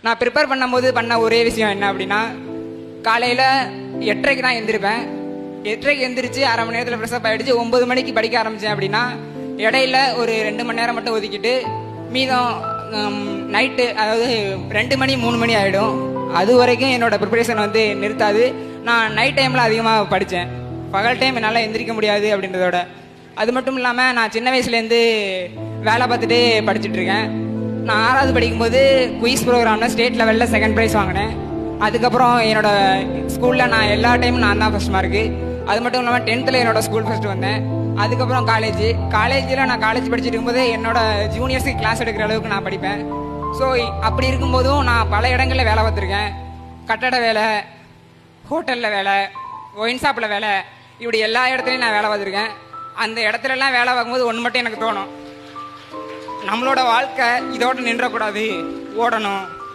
நான் ப்ரிப்பேர் பண்ணும்போது பண்ண ஒரே விஷயம் என்ன அப்படின்னா, காலையில் 8:30க்கு தான் எழுந்திருப்பேன். 8:30க்கு எந்திரிச்சு அரை மணி நேரத்தில் ஃப்ரெஷ்அப் ஆகிடுச்சு 9 மணிக்கு படிக்க ஆரம்பித்தேன் அப்படின்னா, இடையில ஒரு 2 மணி நேரம் மட்டும் ஒதுக்கிட்டு மீதம் நைட்டு, அதாவது 2 மணி 3 மணி ஆகிடும். அது வரைக்கும் என்னோட ப்ரிப்பரேஷன் வந்து நிறுத்தாது. நான் நைட் டைமில் அதிகமாக படித்தேன். பகல் டைம் என்னால் எந்திரிக்க முடியாது அப்படின்றதோட. அது மட்டும் இல்லாமல் நான் சின்ன வயசுலேருந்து வேலை பார்த்துட்டு படிச்சுட்ருக்கேன். நான் 6வது படிக்கும்போது குயிஸ் ப்ரோக்ராமில் ஸ்டேட் லெவலில் செகண்ட் ப்ரைஸ் வாங்கினேன். அதுக்கப்புறம் என்னோடய ஸ்கூலில் நான் எல்லா டைமும் நான் தான் ஃபஸ்ட் மார்க்கு. அது மட்டும் இல்லாமல் 10th என்னோடய ஸ்கூல் ஃபஸ்ட்டு வந்தேன். அதுக்கப்புறம் காலேஜில் நான் காலேஜ் படிச்சுட்டு இருக்கும்போது என்னோடய ஜூனியர்ஸுக்கு கிளாஸ் எடுக்கிற அளவுக்கு நான் படிப்பேன். ஸோ அப்படி இருக்கும்போதும் நான் பல இடங்களில் வேலை பார்த்துருக்கேன். கட்டட வேலை, ஹோட்டலில் வேலை, ஒயின் ஷாப்பில் வேலை, இப்படி எல்லா இடத்துலையும் நான் வேலை பார்த்துருக்கேன். அந்த இடத்துலலாம் வேலை பார்க்கும்போது ஒன்று மட்டும் எனக்கு தோணும், நம்மளோட வாழ்க்கை இதோடு நின்றக்கூடாது, ஓடணும்.